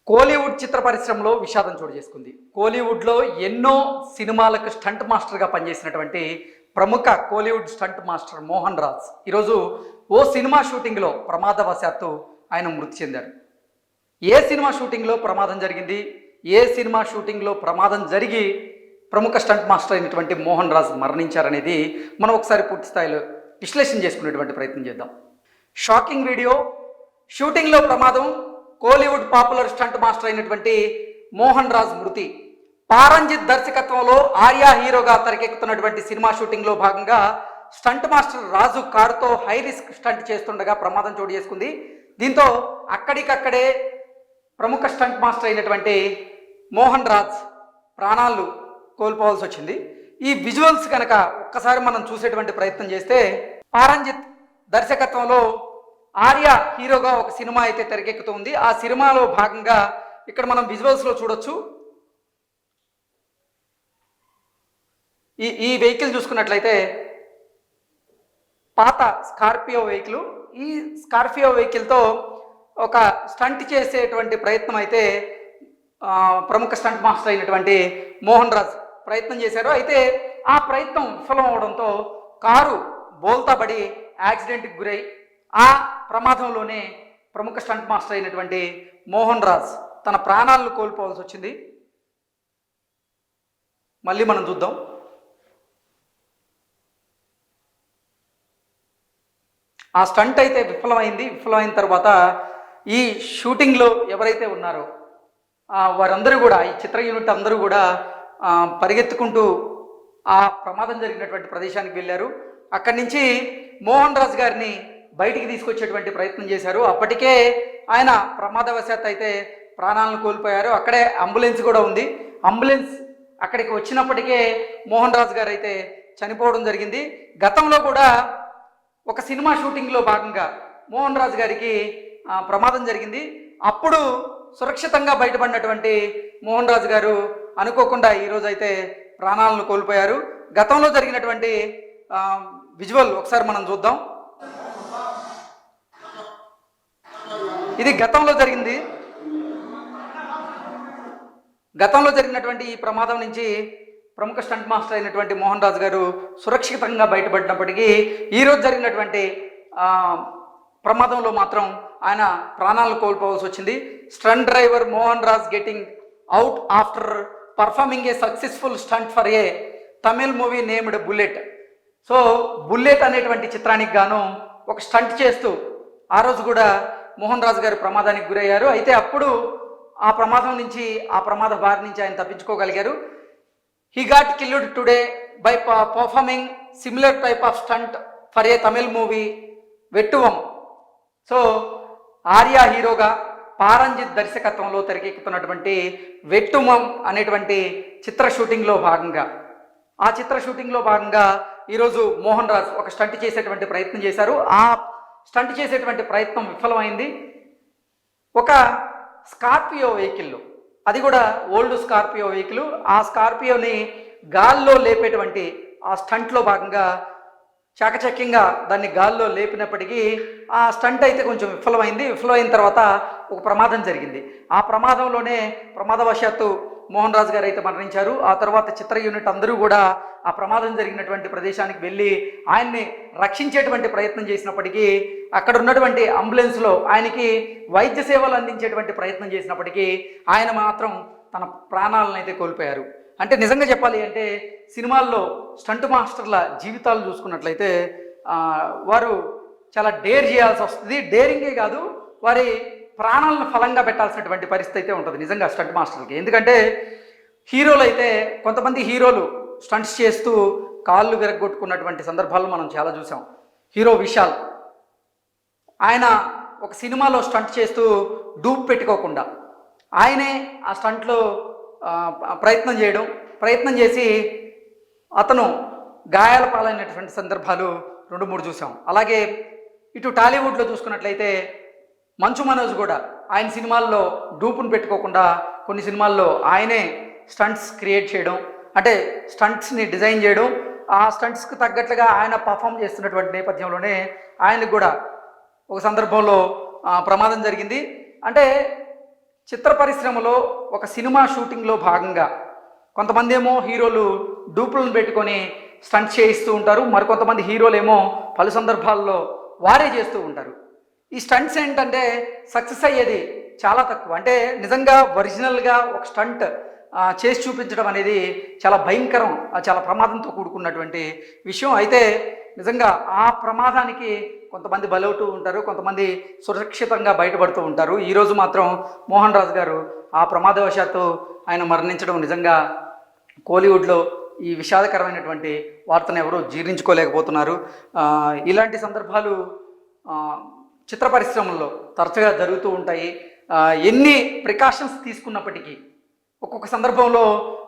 కోలీవుడ్ చిత్ర పరిశ్రమలో విషాదం చోటు చేసుకుంది. కోలీవుడ్లో ఎన్నో సినిమాలకు స్టంట్ మాస్టర్గా పనిచేసినటువంటి ప్రముఖ కోలీవుడ్ స్టంట్ మాస్టర్ మోహన్ రాజ్ ఈరోజు ఓ సినిమా షూటింగ్లో ప్రమాదవశాత్తు ఆయన మృతి చెందారు. ఏ సినిమా షూటింగ్లో ప్రమాదం జరిగింది, ఏ సినిమా షూటింగ్లో ప్రమాదం జరిగి ప్రముఖ స్టంట్ మాస్టర్ అయినటువంటి మోహన్ రాజ్ మరణించారనేది మనం ఒకసారి పూర్తి స్థాయిలో విశ్లేషణ చేసుకునేటువంటి ప్రయత్నం చేద్దాం. Shocking video. షూటింగ్లో ప్రమాదం, కోలీవుడ్ పాపులర్ స్టంట్ మాస్టర్ అయినటువంటి మోహన్ రాజ్ మృతి. పారంజిత్ దర్శకత్వంలో ఆర్యా హీరోగా తెరకెక్కుతున్నటువంటి సినిమా షూటింగ్లో భాగంగా స్టంట్ మాస్టర్ రాజు కారుతో హై రిస్క్ స్టంట్ చేస్తుండగా ప్రమాదం చోటు చేసుకుంది. దీంతో అక్కడికక్కడే ప్రముఖ స్టంట్ మాస్టర్ అయినటువంటి మోహన్ రాజ్ ప్రాణాలు కోల్పోవాల్సి వచ్చింది. ఈ విజువల్స్ కనుక ఒక్కసారి మనం చూసేటువంటి ప్రయత్నం చేస్తే, పారంజిత్ దర్శకత్వంలో ఆర్యా హీరోగా ఒక సినిమా అయితే తెరకెక్కుతుంది. ఆ సినిమాలో భాగంగా ఇక్కడ మనం విజువల్స్లో చూడొచ్చు. ఈ వెహికల్ చూసుకున్నట్లయితే పాత స్కార్పియో వెహికల్. ఈ స్కార్పియో వెహికల్తో ఒక స్టంట్ చేసేటువంటి ప్రయత్నం అయితే ప్రముఖ స్టంట్ మాస్టర్ అయినటువంటి మోహన్ రాజ్ ప్రయత్నం చేశారు. అయితే ఆ ప్రయత్నం విఫలం అవడంతో కారు బోల్తాబడి యాక్సిడెంట్కి గురై ఆ ప్రమాదంలోనే ప్రముఖ స్టంట్ మాస్టర్ అయినటువంటి మోహన్ రాజ్ తన ప్రాణాలను కోల్పోవాల్సి వచ్చింది. మళ్ళీ మనం చూద్దాం. ఆ స్టంట్ అయితే విఫలమైంది. విఫలమైన తర్వాత ఈ షూటింగ్లో ఎవరైతే ఉన్నారో వారందరూ కూడా, ఈ చిత్ర యూనిట్ అందరూ కూడా పరిగెత్తుకుంటూ ఆ ప్రమాదం జరిగినటువంటి ప్రదేశానికి వెళ్ళారు. అక్కడి నుంచి మోహన్ రాజ్ గారిని బయటికి తీసుకొచ్చేటువంటి ప్రయత్నం చేశారు. అప్పటికే ఆయన ప్రమాదవశాత్తు అయితే ప్రాణాలను కోల్పోయారు. అక్కడే అంబులెన్స్ కూడా ఉంది. అంబులెన్స్ అక్కడికి వచ్చినప్పటికే మోహన్ రాజ్ గారు అయితే చనిపోవడం జరిగింది. గతంలో కూడా ఒక సినిమా షూటింగ్లో భాగంగా మోహన్ రాజ్ గారికి ప్రమాదం జరిగింది. అప్పుడు సురక్షితంగా బయటపడినటువంటి మోహన్ రాజ్ గారు అనుకోకుండా ఈరోజు అయితే ప్రాణాలను కోల్పోయారు. గతంలో జరిగినటువంటి విజువల్ ఒకసారి మనం చూద్దాం. ఇది గతంలో జరిగింది. గతంలో జరిగినటువంటి ఈ ప్రమాదం నుంచి ప్రముఖ స్టంట్ మాస్టర్ అయినటువంటి మోహన్ రాజ్ గారు సురక్షితంగా బయటపడినప్పటికీ ఈరోజు జరిగినటువంటి ప్రమాదంలో మాత్రం ఆయన ప్రాణాలను కోల్పోవాల్సి వచ్చింది. Stunt driver Mohan Raj getting out after performing a successful stunt for a Tamil movie named bullet. So bullet అనేటువంటి చిత్రానికి గాను ఒక స్టంట్ చేస్తూ ఆ రోజు కూడా మోహన్ రాజ్ గారు ప్రమాదానికి గురయ్యారు. అయితే అప్పుడు ఆ ప్రమాదం నుంచి, ఆ ప్రమాద బారి నుంచి ఆయన తప్పించుకోగలిగారు. He got killed today by performing similar type of stunt for a Tamil movie Vettuvam. So Arya హీరోగా పారంజిత్ దర్శకత్వంలో తెరకెక్కుతున్నటువంటి వెట్టుమం అనేటువంటి చిత్ర షూటింగ్లో భాగంగా, ఆ చిత్ర షూటింగ్లో భాగంగా ఈరోజు మోహన్ రాజ్ ఒక స్టంట్ చేసేటువంటి ప్రయత్నం చేశారు. ఆ స్టంట్ చేసేటువంటి ప్రయత్నం విఫలమైంది. ఒక స్కార్పియో వెహికల్లో, అది కూడా ఓల్డ్ స్కార్పియో వెహికల్, ఆ స్కార్పియోని గాల్లో లేపేటువంటి ఆ స్టంట్లో భాగంగా చాకచక్యంగా దాన్ని గాల్లో లేపినప్పటికీ ఆ స్టంట్ అయితే కొంచెం విఫలమైంది. విఫలమైన తర్వాత ఒక ప్రమాదం జరిగింది. ఆ ప్రమాదంలోనే ప్రమాదవశాత్తు మోహన్ రాజ్ గారు అయితే మరణించారు. ఆ తర్వాత చిత్ర యూనిట్ అందరూ కూడా ఆ ప్రమాదం జరిగినటువంటి ప్రదేశానికి వెళ్ళి ఆయన్ని రక్షించేటువంటి ప్రయత్నం చేసినప్పటికీ, అక్కడ ఉన్నటువంటి అంబులెన్స్లో ఆయనకి వైద్య సేవలు అందించేటువంటి ప్రయత్నం చేసినప్పటికీ ఆయన మాత్రం తన ప్రాణాలను అయితే కోల్పోయారు. అంటే నిజంగా చెప్పాలి అంటే సినిమాల్లో స్టంట్ మాస్టర్ల జీవితాలు చూసుకున్నట్లయితే వారు చాలా డేర్ చేయాల్సి వస్తుంది. డేరింగే కాదు, వారి ప్రాణాలను ఫలంగా పెట్టాల్సినటువంటి పరిస్థితి అయితే ఉంటుంది నిజంగా స్టంట్ మాస్టర్కి. ఎందుకంటే హీరోలు అయితే, కొంతమంది హీరోలు స్టంట్స్ చేస్తూ కాళ్ళు విరగొట్టుకున్నటువంటి సందర్భాలు మనం చాలా చూసాం. హీరో విశాల్, ఆయన ఒక సినిమాలో స్టంట్ చేస్తూ డూప్ పెట్టుకోకుండా ఆయనే ఆ స్టంట్లో ప్రయత్నం చేసి అతను గాయాల పాలైనటువంటి సందర్భాలు 2-3 చూసాం. అలాగే ఇటు టాలీవుడ్లో చూసుకున్నట్లయితే మంచు మనోజ్ కూడా ఆయన సినిమాల్లో డూపును పెట్టుకోకుండా కొన్ని సినిమాల్లో ఆయనే స్టంట్స్ క్రియేట్ చేయడం, అంటే స్టంట్స్ని డిజైన్ చేయడం, ఆ స్టంట్స్కి తగ్గట్లుగా ఆయన పర్ఫామ్ చేస్తున్నటువంటి నేపథ్యంలోనే ఆయనకు కూడా ఒక సందర్భంలో ప్రమాదం జరిగింది. అంటే చిత్ర పరిశ్రమలో ఒక సినిమా షూటింగ్లో భాగంగా కొంతమంది ఏమో హీరోలు డూపులను పెట్టుకొని స్టంట్ చేయిస్తూ ఉంటారు, మరికొంతమంది హీరోలు ఏమో పలు సందర్భాల్లో వారే చేస్తూ ఉంటారు. ఈ స్టంట్స్ ఏంటంటే సక్సెస్ అయ్యేది చాలా తక్కువ. అంటే నిజంగా ఒరిజినల్గా ఒక స్టంట్ చేసి చూపించడం అనేది చాలా భయంకరం, చాలా ప్రమాదంతో కూడుకున్నటువంటి విషయం. అయితే నిజంగా ఆ ప్రమాదానికి కొంతమంది బలవుతూ ఉంటారు, కొంతమంది సురక్షితంగా బయటపడుతూ ఉంటారు. ఈరోజు మాత్రం మోహన్ రాజ్ గారు ఆ ప్రమాదవశాత్తు ఆయన మరణించడం నిజంగా కోలీవుడ్లో ఈ విషాదకరమైనటువంటి వార్తను ఎవరూ జీర్ణించుకోలేకపోతున్నారు. ఇలాంటి సందర్భాలు చిత్ర పరిశ్రమల్లో తరచుగా జరుగుతూ ఉంటాయి. ఎన్ని ప్రికాషన్స్ తీసుకున్నప్పటికీ ఒక్కొక్క సందర్భంలో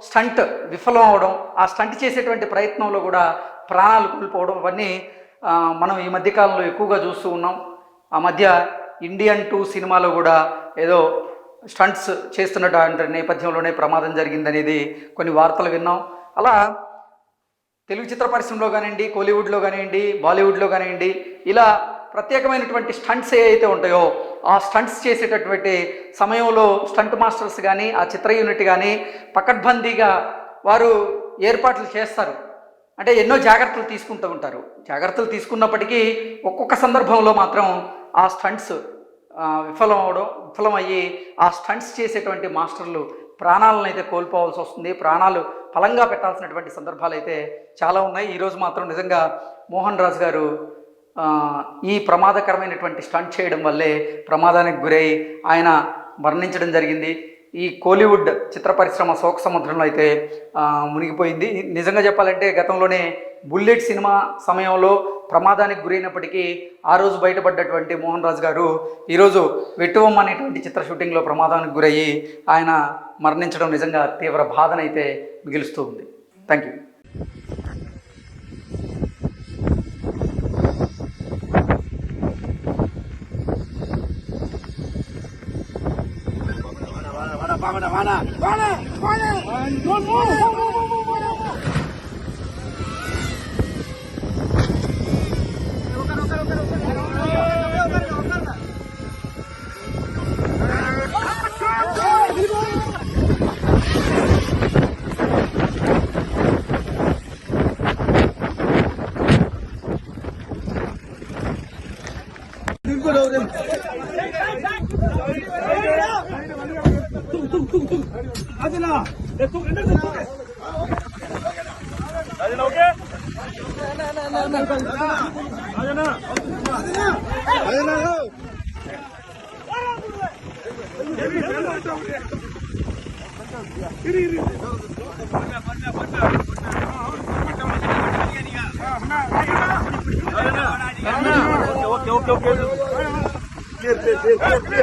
స్టంట్ విఫలం అవడం, ఆ స్టంట్ చేసేటువంటి ప్రయత్నంలో కూడా ప్రాణాలు కోల్పోవడం, అవన్నీ మనం ఈ మధ్యకాలంలో ఎక్కువగా చూస్తూ ఉన్నాం. ఆ మధ్య ఇండియన్ 2 సినిమాలో కూడా ఏదో స్టంట్స్ చేస్తున్నటువంటి నేపథ్యంలోనే ప్రమాదం జరిగిందనేది కొన్ని వార్తలు విన్నాం. అలా తెలుగు చిత్ర పరిశ్రమలో కానివ్వండి, కోలీవుడ్లో కానివ్వండి, బాలీవుడ్లో కానివ్వండి, ఇలా ప్రత్యేకమైనటువంటి స్టంట్స్ ఏవైతే ఉంటాయో ఆ స్టంట్స్ చేసేటటువంటి సమయంలో స్టంట్ మాస్టర్స్ కానీ ఆ చిత్ర యూనిట్ కానీ పకడ్బందీగా వారు ఏర్పాట్లు చేస్తారు. అంటే ఎన్నో జాగ్రత్తలు తీసుకుంటూ ఉంటారు. జాగ్రత్తలు తీసుకున్నప్పటికీ ఒక్కొక్క సందర్భంలో మాత్రం ఆ స్టంట్స్ విఫలమయ్యి ఆ స్టంట్స్ చేసేటువంటి మాస్టర్లు ప్రాణాలను అయితే కోల్పోవాల్సి వస్తుంది. ప్రాణాలు ఫలంగా పెట్టాల్సినటువంటి సందర్భాలు అయితే చాలా ఉన్నాయి. ఈరోజు మాత్రం నిజంగా మోహన్ రాజ్ గారు ఈ ప్రమాదకరమైనటువంటి స్టంట్ చేయడం వల్లే ప్రమాదానికి గురై ఆయన మరణించడం జరిగింది. ఈ కోలీవుడ్ చిత్ర పరిశ్రమ శోక సముద్రంలో అయితే మునిగిపోయింది. నిజంగా చెప్పాలంటే గతంలోనే బుల్లెట్ సినిమా సమయంలో ప్రమాదానికి గురైనప్పటికీ ఆ రోజు బయటపడ్డటువంటి మోహన్ రాజ్ గారు ఈరోజు వెట్టువమ్మ అనేటువంటి చిత్ర షూటింగ్లో ప్రమాదానికి గురయ్యి ఆయన మరణించడం నిజంగా తీవ్ర బాధనైతే మిగులుస్తూ ఉంది. Thank you. ఓకే